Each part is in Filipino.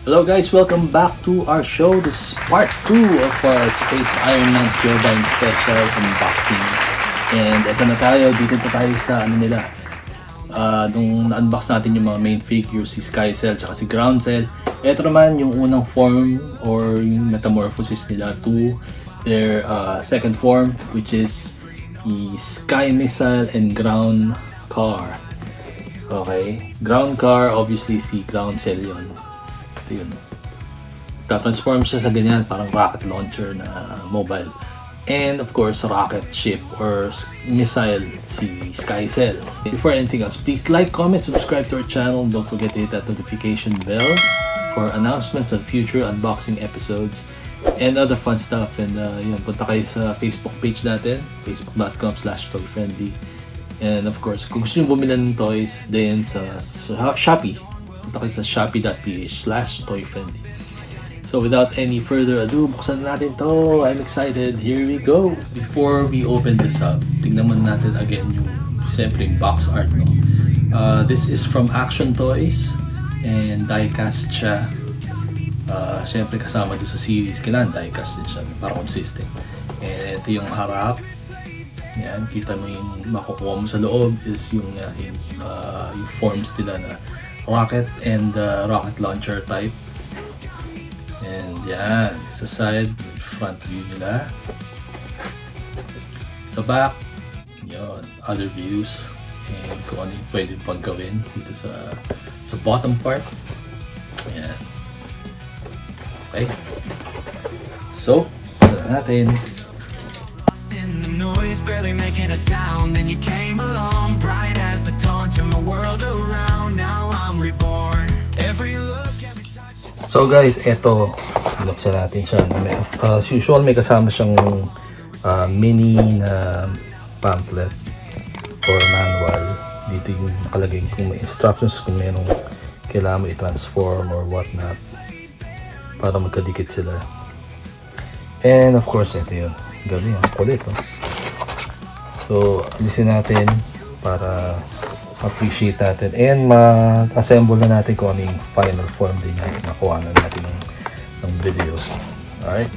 Hello guys, welcome back to our show. This is part 2 of our Space Iron Man Turbine Special Unboxing. And eto na tayo, dito na tayo sa nila. Nung na-unbox natin yung mga main figures, si Sky Cell at si Ground Cell. Ito naman yung unang form or yung metamorphosis nila to their second form, which is the Sky Missile and Ground Car. Okay, Ground Car, obviously si Ground Cell yun. Ito yun. Transform siya sa ganyan, parang rocket launcher na mobile. And of course, rocket ship or missile si Sky Cell. Before anything else, please like, comment, subscribe to our channel. Don't forget to hit that notification bell for announcements on future unboxing episodes and other fun stuff. And yun, punta kayo sa Facebook page natin, facebook.com/toyfriendly. And of course, kung gusto nyo bumili ng toys, then sa Shopee, punta kayo sa shopee.ph/toyfriendly. So without any further ado, buksan natin to. I'm excited. Here we go. Before we open this up, tingnan muna natin again yung siyempre yung box art. No? This is from Action Toys and diecast siya. Siyempre kasama doon sa series, kailangan diecast din siya para consistent. And ito yung harap. Yan, kita mo yung makukuha mo sa loob is yung forms nila na rocket and rocket launcher type. And yan, sa side, front view nila. Sa back, yun, other views. And kung ano yung pwede pang gawin dito sa bottom part. Yan. Okay. So, saan natin. Noise barely making a sound. Then you came along, bright as the dawn, turned my world around. Now I'm reborn. Every look, every touch. So guys, eto, binuksan natin siya. As usual, may kasama siyang mini na pamphlet or manual. Dito yung nakalagay kung may instructions, kung mayroong kailangan mo i-transform or whatnot para magkadikit sila. And of course, ito yun. Galing, ang kulit. Oh. So, alisin natin para appreciate natin and ma-assemble na natin kung ano yung final form din na nakuha na natin ng video. Alright?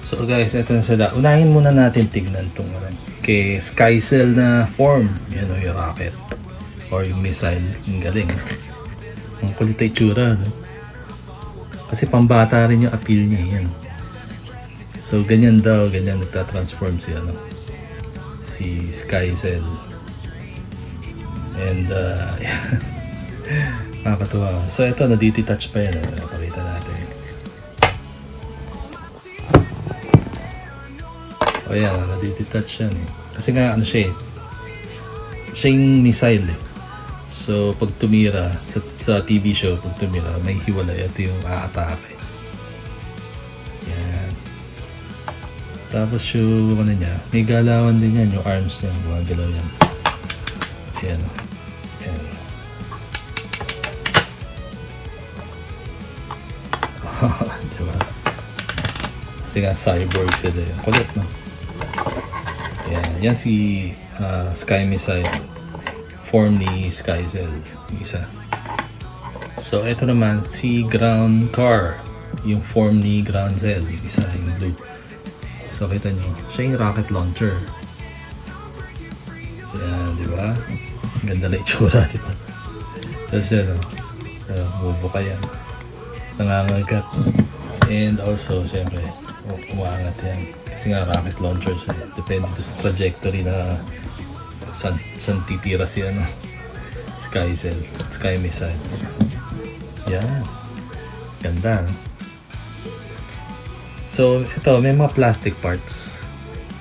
So guys, ito na sila. Unahin muna natin tignan itong kay Sky Cell na form. Yan o, yung rocket or yung missile. Yung galing. Ang kulit ay tsura. No? Kasi pambata rin yung appeal niya. Yan. So ganyan daw, ganyan nagtatransform si Sky Cell. And nakakatuwa. So ito, na-detach pa yan. Napakita natin. O yan, na-detach yan. Kasi nga ano siya siya yung missile eh. So pag tumira sa TV show, pag tumira, may hiwalay. Ito yung aatake. Yan. Tapos yung ano niya, may galawan din yan, yung arms niya, gumagalaw yan. Ayan. Ayan. Diba? Kasi nga cyborg sila yun. Kulit, no? Ayan. Yan si Sky Missile. Form ni Sky Cell. Yung isa. So, ito naman si Ground Car. Yung form ni Ground Cell. Yung isa, yung blue. So, kita nyo. Siya yung rocket launcher. Ayan, di ba? Ganda na itsura, di ba? Tapos yan, bubo ka yan. Nangangagat. And also, syempre, umaangat yan. Kasi nga, rocket launcher siya. Depende to sa trajectory na saan titira si Sky Cell, Sky Missile. Yan. Ganda, no? So, ito, may mga plastic parts.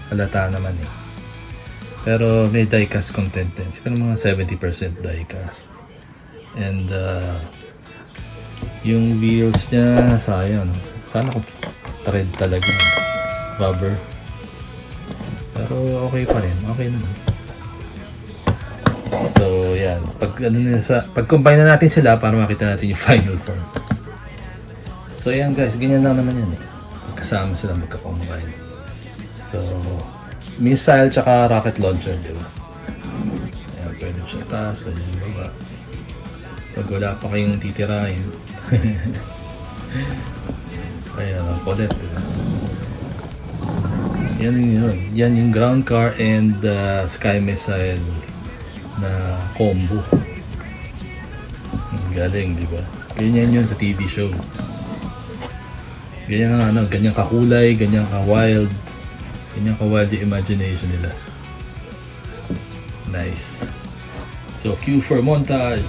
Halata naman eh. Pero may die-cast content din. Siguro mga 70% die-cast. And yung wheels niya, sayang. Sana kung thread talaga. Rubber. Pero okay pa rin. Okay naman. So, yan. Pag-combine na natin sila para makita natin yung final form. So, yan guys. Ganyan lang naman yan eh. Kasama sila magka-combine. So, missile tsaka rocket launcher, di ba? Ayan, pwede siya taas, pwede siya baba. Pag wala pa kayong titirahin. Ayan ang kulit. Diba? Yan yun. Yan yung ground car and sky missile na combo. Ang galing, di ba? Ganyan yun sa TV show. Ganyan nga, ganyan kakulay, ganyan ka-wild. Ganyan ka-wild yung imagination nila. Nice. So, cue for montage.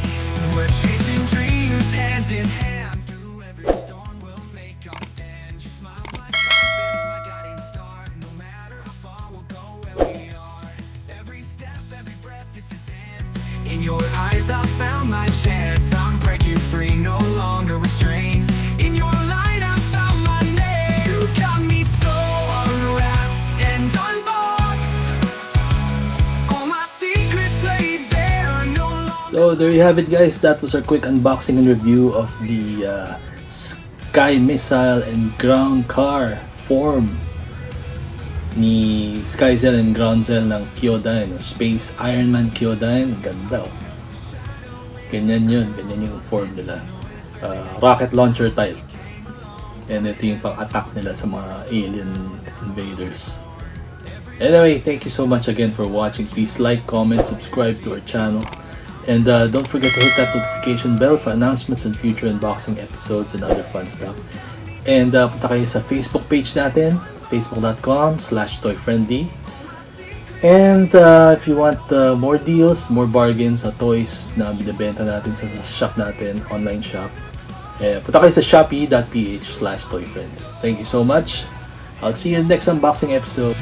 We're chasing dreams hand in hand. Through every storm we'll make our stand. You smile like is my guiding star. No matter how far we'll go where we are. Every step, every breath, it's a dance. In your eyes I found my chance. I'm breaking free, no longer restrained. In your light I found my name. You got me so unwrapped and unboxed. All my secrets laid bare, no longer. So there you have it, guys. That was our quick unboxing and review of the Sky Missile and Ground Car form ni Skycell and Groundcell ng Kyodyne, Space Ironman Kyodyne. Ganda, oh. Ganyan yun, ganyan yung form nila. Rocket launcher type. And ito yung pang-attack nila sa mga alien invaders. Anyway, thank you so much again for watching. Please like, comment, subscribe to our channel. And don't forget to hit that notification bell for announcements and future unboxing episodes and other fun stuff. And punta kayo sa Facebook page natin, facebook.com/toyfriendly. And if you want more deals, more bargains sa toys na binibenta natin sa shop natin, online shop, punta kayo sa shopee.ph/toyfriendly. Thank you so much. I'll see you in the next unboxing episode.